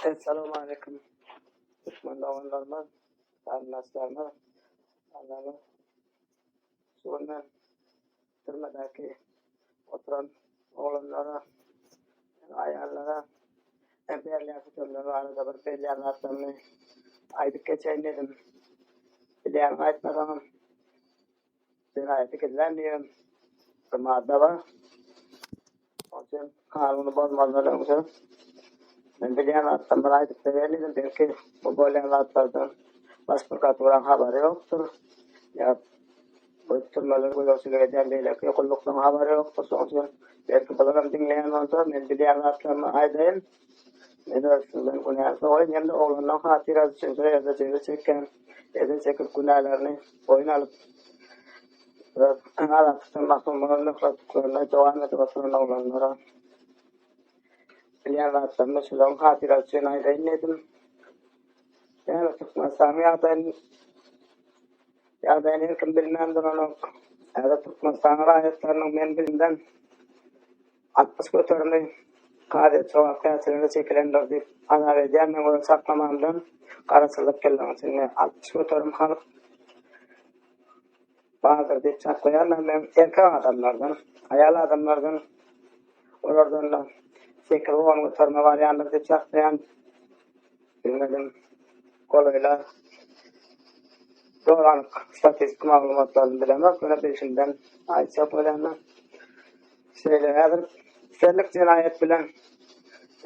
Esselamu Aleyküm. Türkmen dağınlarına, anlaslarına, Allah'ın suğundan Türkmen'deki oturan oğlanlara, ayarlara, belli afetörleri arada bir belli anlatlarını aydık geçeyim dedim. Bileyen aytmadan cinayeti gizlenmiyorum. Madde var. Onun için kanunu bozmaları için ben bileyen anlatlarını aydık da verdim. Belki bu böyle anlatlardan başvurkaturan haberi yoktur. Ya bu türlüler uyuyorsun ederliyle ki kulluktan haberi yoktur. Onun için belki bunları dinleyen olsa ben bileyen anlatlarını aydayım. Ne dersin ben günahsı oyun hem de oğlundan hatırası için evde çevre çeken evde çekip günahlarını oyun alıp anlatırsın mahkumlarını nıklatıklarına devam edip oturan oğlanlara bilen rahatlarını şulan hatırası için aydayım dedim. Yani tutmasam yadayın ilkin bilmemden onu evde tutmasam ayetlerinin ben bilimden 60 götürümü Kadet soğuk təsirində çekilenler deyip ana verdiyen ben onu saklamamdan karasılık kelleğin içinde 60 götürüm kalıp bazıdır deyip saklayanlar ben erkek adamlardan, ayal adamlardan oradan da 8-10 götürme var yandır deyip saklayan bilmedim koluyla doğranık statistik malumatlarını bilemez. Buna peşinden ayça boyanlar şeyler senlik cinayet bilen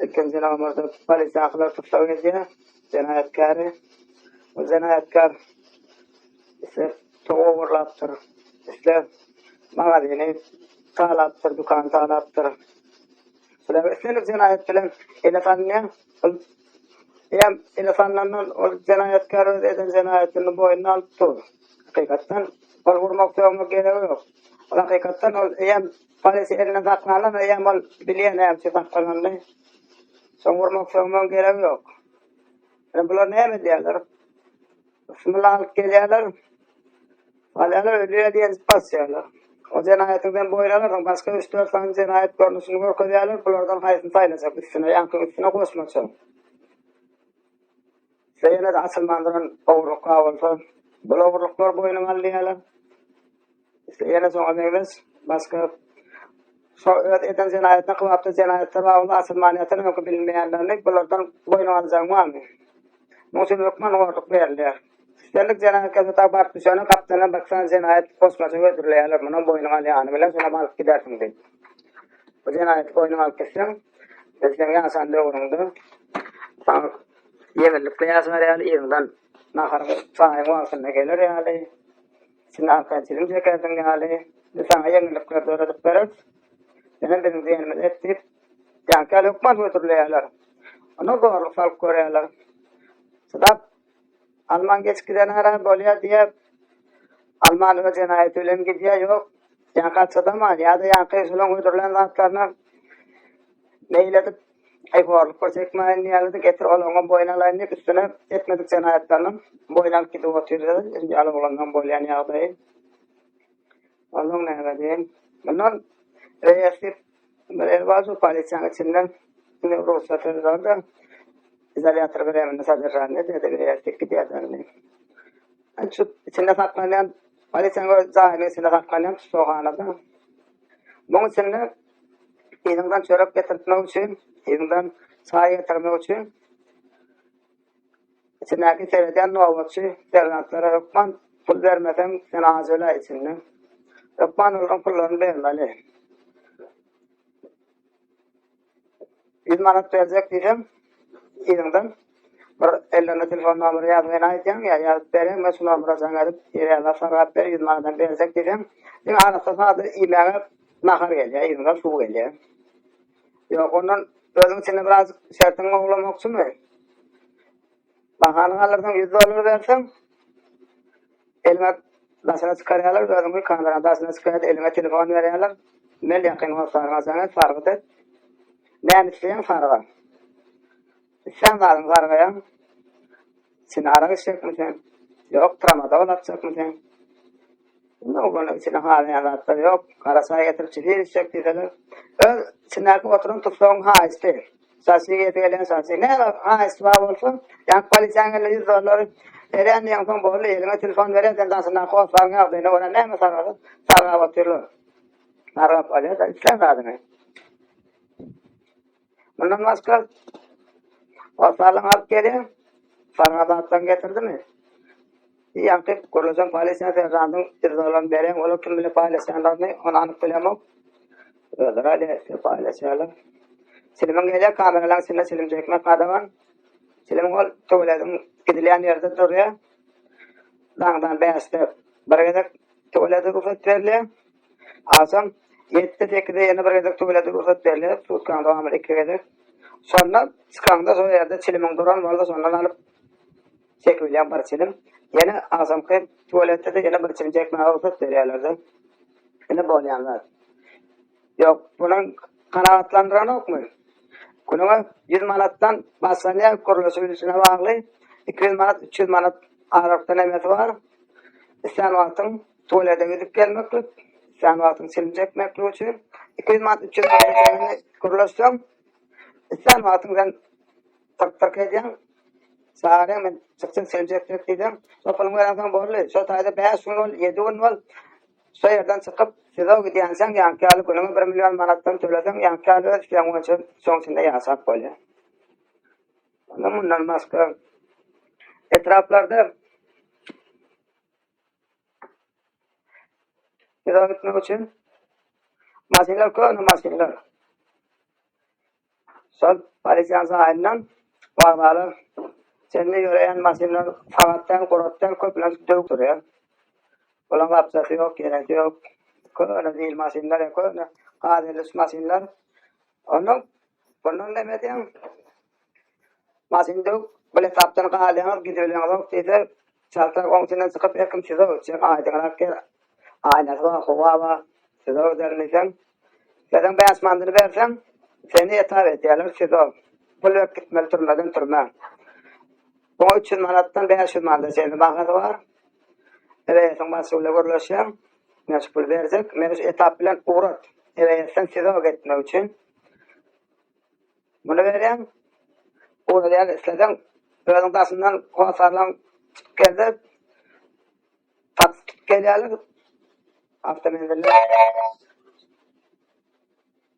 ikinci namırda polis akılar tutsağı ediyor. Cinayetkarı. O cinayetkar ise toğu vurlattır. İşte mağazini sağlattır, dukan sağlattır. Senlik cinayet bilen elefanlıya hem elefanlarının o cinayetkarı eden cinayetini boynuna alıp dur. Hakikaten ol vurmak soğumak gereği yok. O hakikaten hem polis eline saklanan hem ol bileyen hemsi saklanan son vurmak soğumak gereği yok. Yani bunlar ne mi diyorlar? Bismillah alıp geliyorlar. Alıyorlar ölüyor diye basıyorlar. O cinayetinden boylanırsan başka 3-4 tane cinayet görünüşünü korkuyorlar. Bunlardan hayatını sayılacak üstüne, yankın üstüne koşmayacak. Seyine de asılmandıran oğurluk olsa, bu oğurluklar boynuna alıyorlar. Seyine sonra değiliz. Başka eden cinayetine, kıvapta cinayetler var. Asılmaniyetini yok bilmeyenlerine bunlardan boynuna alacak var mı? Musul Lokman oğurluk verirler. Üstelik cinayetine tabi düşene kaptana baksan cinayet koşmasa öldürüyorlar. Bunun boynuna alıyorlar. Bile sonra alıp gidersin deyip. Bu cinayet boynuna alıp gitsin. Bizden yasanlığı uğrunda. Yemirlikle yazar yani yerinden nakarı sahibi altına gelir yani. Şimdi arkaçılım çekersin yani. Sana yemirlikle doğradık verir. Senin bizim zihnimiz ettik. Yankı Lokman götürüyorlar. Onu doğru fark koruyorlar. Sıdap Alman geç giden ara bolya diye Alman ve cinayet ölüm gidiyor yok. Yankı atsadama ya da yankı usulun uydurulayan zatlarına meyledip ayıp çekmeyen yerlerde getir olan boynalarını üstüne etmedik cinayetlerinin boynalık gidip oturuyoruz. Şimdi alıp olandan boylayan yağdayı. Onun ne diyeyim? Bundan reisi bir bazı paylaşan içinden ruhsatları vardı. İzalyatır veremini sadırlarını dedi reisi gidiyorlarını. Şu içinde saklanan paylaşan zahimi içinde saklanan soğanada. Bunun içinde İzimden çörek getirtmek için, izimden sağa getirmek için, içindeki seyreden novatçı, devletleri yokman, pul vermeden sen ağzıyla içinde. Yokman olan pullarını vermeli. 100 manat verecek diyeceğim, izimden. Ellerine telefon numarı yazmayın aytayım, ya yazıp vereyim, ve şu numarı sana edip, yere sarıp ver, 100 manatdan verecek diyeceğim. Şimdi arasında sadece imeğe nakar geliyor, izimden su geliyor. Yok ondan özüm içinde biraz şartını uygulamak için mi? Bakanı alırsan $100 versen elime dasına çıkarıyorlar, özümü kandıran dasına çıkarıyorlar, elime telefon veriyorlar. Ben yakın olsana farkı da. Ben isteyen farkı. Sen varın farkıya. Seni arayış çekmişsin. Yok travmada olacak mısın? Ne olduğunu içine halen anlattı yok. Karasaya getirip çiftliği çektiler. Sinirli oturun tuttuğun ha işte. Sesi getiren sesi. Ne var? Ha isbab olsun. Yani polisyanın $100 eren yandan borlu eline telefon verirken dansından korsan yaptığını ona ne mi sarardı? Sarığa batırıyor. Sarığa palya da istemedi mi? Bundan başka o sarığa alıp geliyor. Sarığa da attan getirdi mi? Yani kuruluşun polisyan serrandım $100 veren onu kim bile polisyanlarını onu anıp bilemem. Öyle öyle polisyanlar. Silimin geliyor kameralar silim çekmek adamın. Silim ol tuvaletim gidilen yerde duruyor. Dağdan beyazda bir gedek tuvalete ruhsat verili. Asam 7-8'de yeni bir gedek tuvalete ruhsat verili. Tutkan devamlı 2 gedek. Sonra çıkanda o yerde silimin duran vardı sonra alıp çekilyen bir silim. Yine asam ki tuvalette de yine bir silim çekmeye ruhsat veriyorlardı. Yine bolyanlar. Yok bunun kanaatlandıran yok mu? Kunuma 100 manattan basanya kuruluşu birisine bağlı. 200 manat, 300 manat Arap'tan emeti var. Sen vaatın tuvalete gidip gelmeklik. Sen vaatın silim çekmeklik için. 200 manat, 300 manat kuruluşum. Sen vaatın sen tak edeceğim. Sağırın ben çıksın silim çekmek diyeceğim. Sopalım verensen borlu. So tayda 5 gün ol, 7 gün ol. So yerden çıkıp size gidiyen sen yankıyalı kunuma 1 milyon manattan tölesem yankıyalı ödüşken onun için son içinde yasak böyle. Bundan başka etraflarda size gitmek için masinler koyun masinler. Sol polisyan sahibinden varmalı. Seni göreyen masinler favattan, kurottan köpülen dövük duruyor. Bunun kapsası yok, gerek yok. Koyun değil masinler, koyun. Kadirlüs masinler. Bunun demediğim masin dövük. Böyle taptan kağılayanız gidiyorlar yok deyse çaltar onçından çıkıp yakın size uçacak. Aydınlar ki aynası var, hava var. Size öderniysen. Sen beyaz mandını versen seni yeter ediyorlar size. Pul gitmeli turmadan turma. Bu 300 manattan 500 manat senin bakası var. Evet, sen masule kuruluşan. Meşgul verecek. Meşgul etap bilen uğrat. Evet, sen size gitmek için. Bunu veren uğrat yani isteden özün tasından konsarlan çıkıp geldi. Taksi tutup geliyorlar. Hafta menzilli.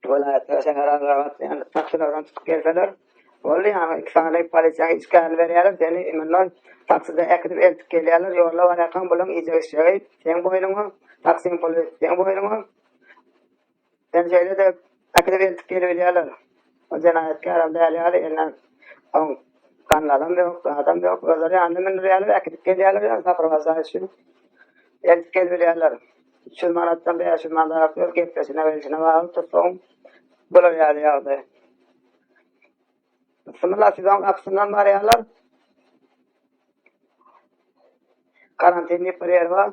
Vilayette şehirler yani taksilerden çıkıp gelseler. Oldu yani 2 saniye polisyan işgal veriyorlar. Seni imandan takside ekip eltip geliyorlar. Yorla var yakan bulan iyice şey. Sen boyunma. Taksim polis. Sen boyunma. Sen şeyle de ekip eltip geliyorlar. O cinayetkar adam değerli eline kanlı adam yok. Özleri annemin rüyaları ekip geliyorlar. Yani sapırmazlar için. Eltip geliyorlar. 300 manattan 500 manat yapıyor. Gepesine verisine bağlı tutsun. Buluyor yani. Sınırlar sizden kapısından arayanlar. Karantinli bir yer var.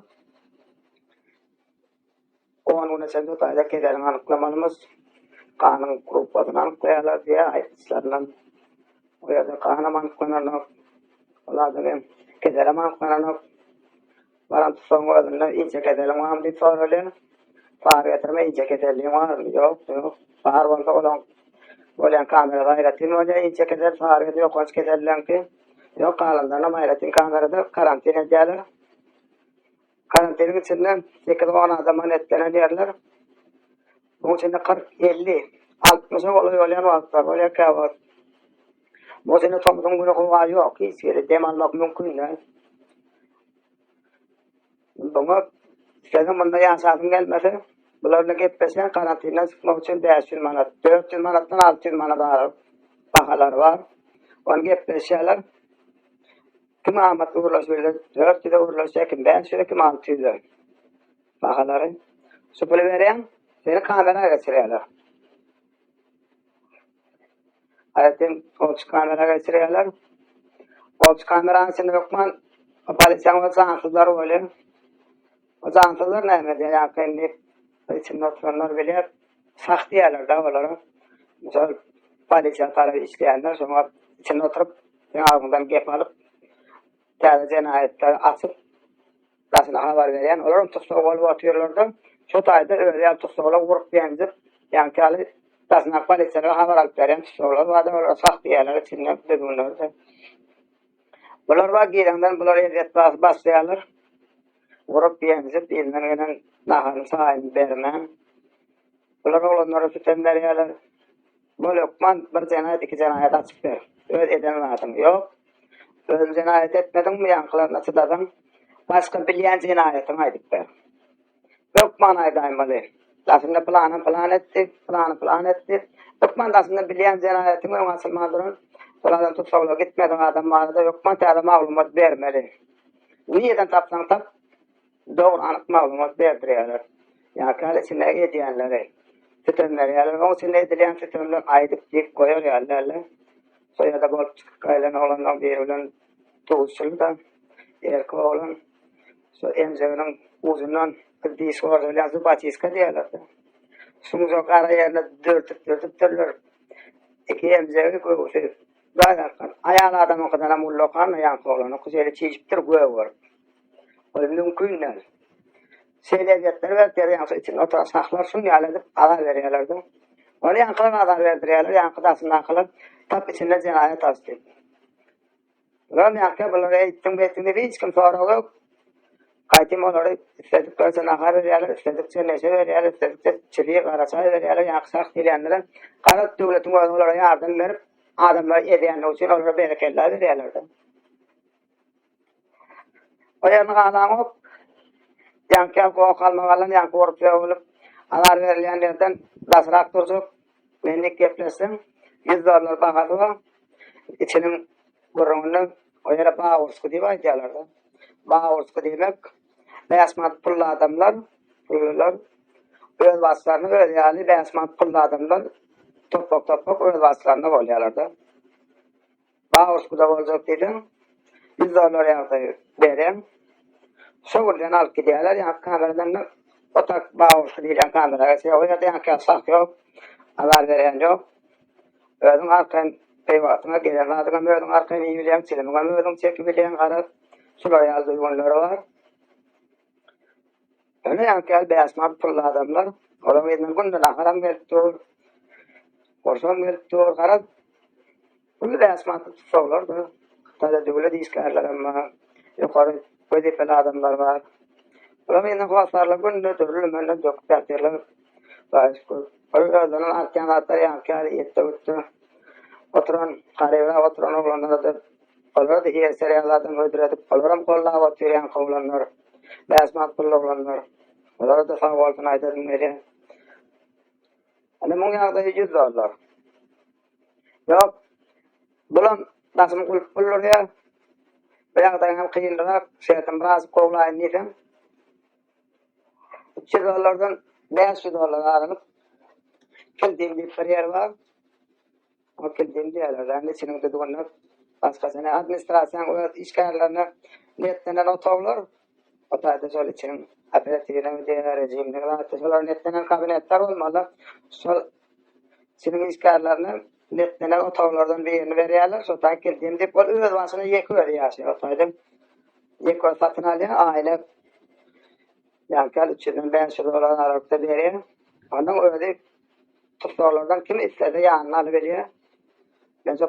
10 gün içinde tayda kederin anıklamalımız. Kanun gruplarını anıklayalar diye ayetçilerle. O yerde kanun anıklanan onlar da benim kederim anıklanan varan tutsan gözünde iyice kederim var mı diye soruyor. Far getirme iyice kederliğim var mı? Yok. Far olsa olan kamerada hayretin olacak iyice keder far getir yok kaç kederlen ki. Yok kalanlarına hayretin kamerada karantin ediyorlar. Karantinin içinde 8-10 adamın etlenen yerler. Bunun içinde 40-50 60 oluyor vakitler, oluyor kağıt. Bunun içinde tomuzun günü kuvağı yok. Hiç yeri dem almak mümkün değil. Bunu sizin bunda yaşadın gelmesi, bunlarla gitmesen karantinden çıkmak için 500 manat, 400 manattan 600 manat bakalar var. Onu gitmeseler, kim Ahmet uğurlaşıyor, 400'e uğurlaşıyor, kim 500'e, kim 600'e bakaları. Supulu veren, seni kameraya geçiriyorlar. Hayatın kolçuk kamera geçiriyorlar. Kolçuk kameranın içinde yokman, o polisyan o zansızlar oluyor. O zansızlar ne mi diye yani kendi içinde oturanlar bile sahtiyerler de olarak. Mesela polisyan tarafı işleyenler sonra içinde oturup ağzından gep alıp tezde cinayetleri açıp basına haber veren olarak tutsal olup atıyorlardı. Şu tayda öyle tutsal vurup benzip yankıyalı tasnak polisleri haber alıp veren tutuyorlar. Vada saklı yerler içinde düdüğünler de. Bular var girenden bular eziyet başlayanlar. Vurup yenizip bilmenen nahanı sahip vermen. Bular olanları sütenler yerler. Bu lokman bir cenayet iki cenayet açıp ver. Öz eden lazım yok. Öz cenayet etmedin mi yankılarına çıdadın. Başka bilen cenayetin aydık ver. Lokman aydaymalı. Aslında plan etti. Lokman da aslında bilen cenayetin ve asılmadırın. Buradan tutsavla gitmeden adam vardı. Lokman da malumat vermeli. Niyeden tapsan tap, doğru anık malumat verdiriyorlar. Yani kalesine ediyenleri, sütünleri yerler. Onun için edilen sütünler aydık deyip koyuyor yerlerle. Sonra da bol kaylana olanlar verilen doğuşçulu da erke olan emzevinin uzundan kızdıyız orada öyle zıbatiska diyorlardı. Sumuzok ara yerine dörtüp dururlar. İki emzevi koyuyor. Bakarken ayağın adamın kadar mullokan ayağın olanı kuzeyli çeşiptir koyuyor. O mümkün değil. Seyleviyetleri verdiler yankı için oturan saklar şunu yaledip adar veriyorlardı. Onu yankılar adar verdiriyorlar. Yankıda aslında yankılar tap içinde cenayet astı. Ulan yankı bunları eğittim bir hiç kim sonra yok. Kaytim onları istedikleri cenahar veriyorlar, istedikçe neşe veriyorlar, istedikçe çiliği karasay veriyorlar, yankı sak diyenlere. Karat devletin onlara yardım verip adamlar edeyenler için onlara berekeller veriyorlardı. O yanı adam yok. Yankı kalmagalan yankı ortaya olup alar verilenlerden dasrak duracak. Menlik geplesin. $100 bakası var. İçinin kurumunu o yere bağ ursku diye aydiyalardı. Bağ ursku demek beyasmat pullu adamlar öz vasıflarını ödeyali beyasmat pullu adamlar topuk öz vasıflarını oluyorlardı. Bağ ursku da olacak dedim. $100 yankı vereyim. Soğurdan alıp gidiyorlar. Yankı kameradan otak bağ ursku değil kameraya. O yerde yankı yasak yok. Alar veren yok. Özün arkan peyvatına gelen adına özün arkan iyi bilen çilimine özün çeki bilen karar sular yazdığı günleri var. Öyle yankı beyasmat pullu adamlar. Olam edin günden akaram gelittir. Korsan gelittir. Karar bunu beyasmat tutsavlar da. Tabi dövle diskarlar ama yukarı vazifeli adamlar var. Olam edin kuaslarla günden dövle menden döküp dertirler. Özünün arkan atlar yankı yetti gitti. Oturan karevra oturan oğlanlar da onları da yer seriyalardan öldüredip onların kollağı oturan oğlanlar beyasmat pullu oğlanlar onları da sağ olsun aydadım veri. Hani bunun yanında $100. Yok bulan nasıl kulüp bulur ya bir yandan hem kıyınlarak şeytan bazı kovlayın neyden $300'dan $500 aranıp kildiğim bir yer var. O kildiğim diyorlar. Senin dediğinler başkasına administrasyon işgallerine netlenen otorlar o tarihte sol için operatifine ve rejimine kadar sol netlenen kabinetler olmalı. Sol senin işgallerine netlenen otorlardan birini veriyorlar. Sonra kildiğim deyip o öz vasını yıkıyor yaşıyor. O tarihte yıkıyor satın alıyor. Aile yani $300'dan $500 aralıkta veriyor. Ondan öyle tutorlardan kim istedi yanına alıveriyor. Bence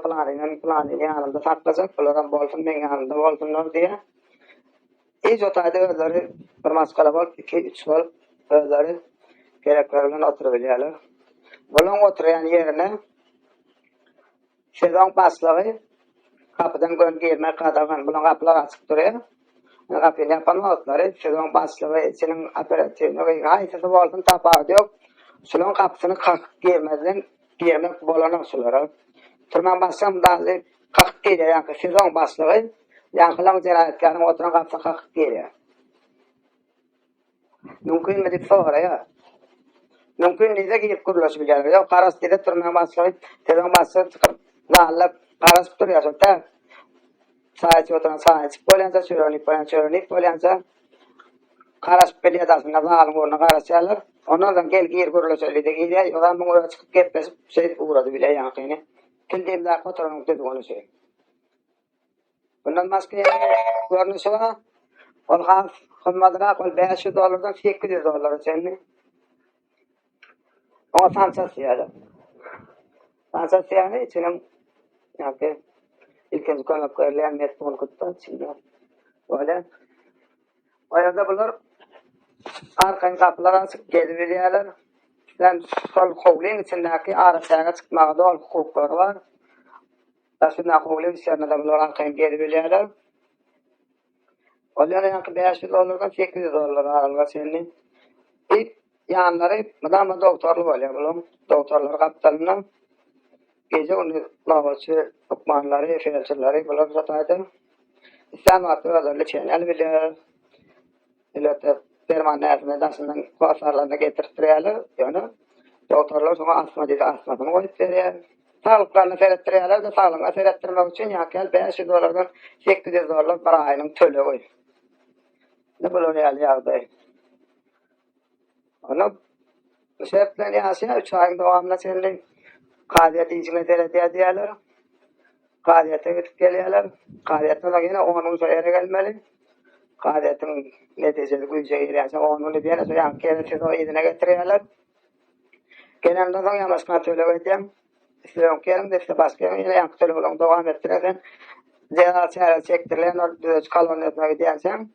planıyla yanında saklayacak. Bunlardan bolsun, ben yanında bolsunlar diye. İyice otayda özleri bir maskala bol, 2-3 bol özleri gereklerle oturabiliyorlar. Bunun oturan yerine sezon başlığı kapıdan gön girmek kadar bunun kapılar açık duruyor. Kapıyı yapan otları sezon başlığı içinin operatifini ve haysası bolsun tapağı yok. Sulun kapısını kalkıp girmek bolana suları. Türkmen başlam dalı kalkıp geliyor yankı sezon başlığı yankılan cinayetkarın oturan kapısını kalkıp geliyor. Mümkün mü deyip sonra ya. Mümkün değilse giyip kuruluşabiliyor. Yok karas dedi Türkmen başlığı sezon başlığı çıkıp zahırla karas duruyorsun da sahiçi oturan sahiçi polyanca çörönip polyanca karas beliyat aslında zahırın uğruna karas yerler. Ondan gel giyir kuruluşabiliyor gidiyor. Odan bunu çıkıp gepesip uğradı bile yankını. Kildiğim daha oturan dedi onu şey. Bundan başka görünüşü var. Ol haf kılmadına kol $500'dan $800 senin. O sansası yani. Asas yani içinin yani ilkinci konak verilen metbol kuttan içinde. Öyle. Ayada bunlar arkan kapılar açık geliveriyorlar. Sen sol kovlin içindeki arasaya çıkmağa da hukukları var. Aslında kovlin içerisinde de bunlar arkan geliveriyorlar. Onların yani $500'dan $800 alga senin. İlk yanları madama doktorlu oluyor bunun. Doktorlar kaptanına. Gece onu lavaşı, okmanları, felçirleri bunlar sataydı. İslam hakkı özellikle çenel bile ilete permanentine daşından kuasarlarına getirtiyorlar. Yani doktorlar sonra asmadını koyup veriyor. Sağlıklarını seyrettiriyorlar da sağlığına seyrettirmek için yakel $500'dan $800 bir ayının tölü koy. Ne böyle real yağdı. Onu bu sebepten yaşaya 3 ayın devamında senin kadiyeti içine seyrediyorlar. Kadiyete gidip geliyorlar. Kadiyetten de yine 10. sayıya gelmeli. Kadiyetin neticesi güyeceği yani 10'unu bir yana yani kendisi o izine getiriyorlar. Genelde de yamaçkan tölü edeyim. İstiyorum kendim de işte başka yine yankı tölü olan devam ettirirken Cenal çare çektirilen o düz koloniyasına gidiyorsan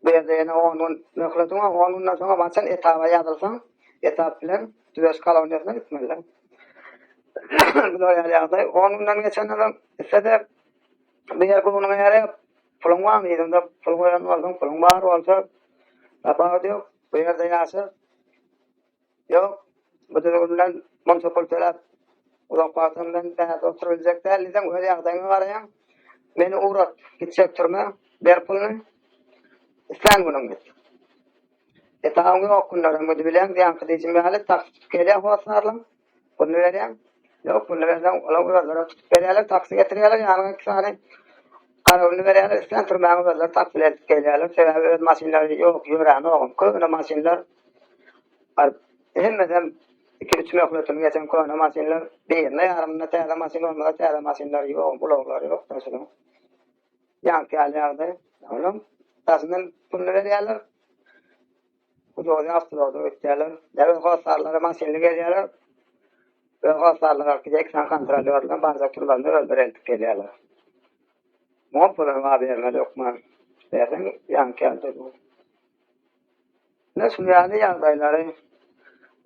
bir de yine onun nökletine onunla sonra bazen etaba yazılsan etap bilen düz koloniyasına gitmeliler. Böyle yağdı. Onunla geçen adam istedi bir yer kullanma yere pulun var mıydı da pulun var pulun var olsa yapar diyor. Bir yerde yaşa yok. Bu da ondan munsipaliteler uzaklardan da oturulacaklar. Neden öyle yağdan var ya? Beni uğrat gidecek turma bir pulunu İslam günüm git. Etağım yok kunlarım bu bilen diyen kıdicim yani taksit geliyor hoşlarlam. Bunu vereyim. Yok bunu vereceğim. Ola veriyorlar taksi getiriyorlar yani iki tane kararını veriyorlar. İslam turmağını veriyorlar taksi edip geliyorlar. Sebebi öz masinleri yok yören oğlum. Köyüne masinler var. Hemmeden 2-3 mekletini geçen köyüne masinler birine yarımına teyze masin olmadan teyze masinler yok. Buloglar yok. Taşıdım. Yankı yerlerde. Oğlum. Taşından bunu veriyorlar. Bu da haftalarda ötüyorlar. Devlet hostarları masinli geliyorlar. Ve hostarlar gidecek sen kontrolörler bazı turlarını öldüreldik geliyorlar. Muhabbetler var vermeli okman. Dersen yankı geldi bu. Nasıl yani yağdayları?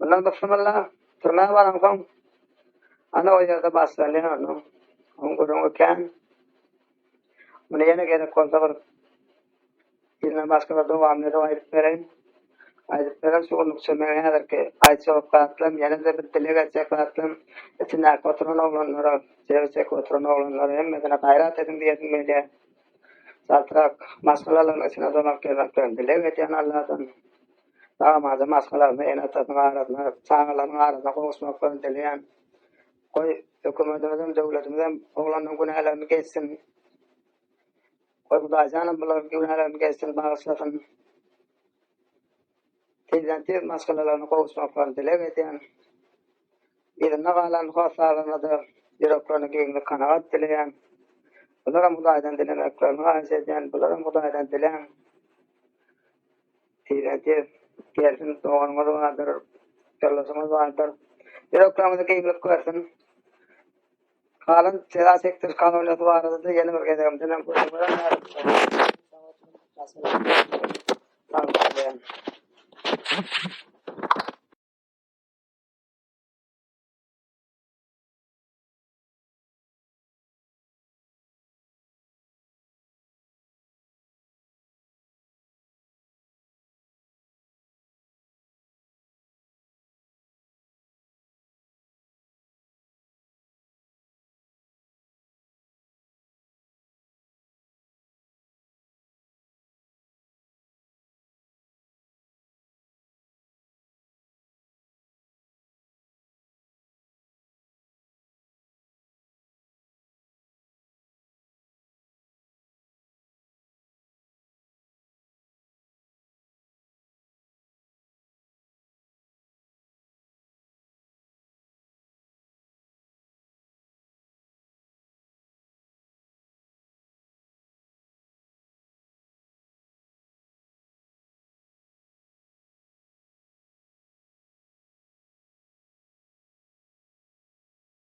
Bundan bismillah. Turmaya varan ana o yerde başlanıyor onu. Onu görünürken bunu yine gerek olsa var. Yine başka bir devam edip ayıp vereyim. Ayıp veren çoğunluk sürmeye kadar ki ayçılık katılım, yine de bir dile geçecek katılım. İçinde oturan oğlanlara, çevirecek oturan oğlanlara emmedine gayret edin diyedim böyle. Saltırak maskalaların içine dolanıp gelmekten dile geçen Allah'tan. Dağımazı maskalarını en atasının arasına, sağlarının arasına konuşmaktan dileyen. Koy hükümetimizin, devletimizin oğlanın günahlarını geçsin. Koy bu da canım bunların günahlarını geçsin, bağışlasın. Tezden tez maskalalarını konuşmaktan dile geçen. Bir nagalan hosarlarına da direktörünü giyinlik kanaat dileyen. Bunlara mudaydan dilemeklerini arz eden, bunlara mudaydan dileyen. Tezden tez gelsin, doğumuz vardır, yollasımız vardır. Direktörümüzü giyinlik versin. Kalın ceza sektör kanuniyatı vardı da yeni bir gezerim denen kurumlara nerede? Sağ olun.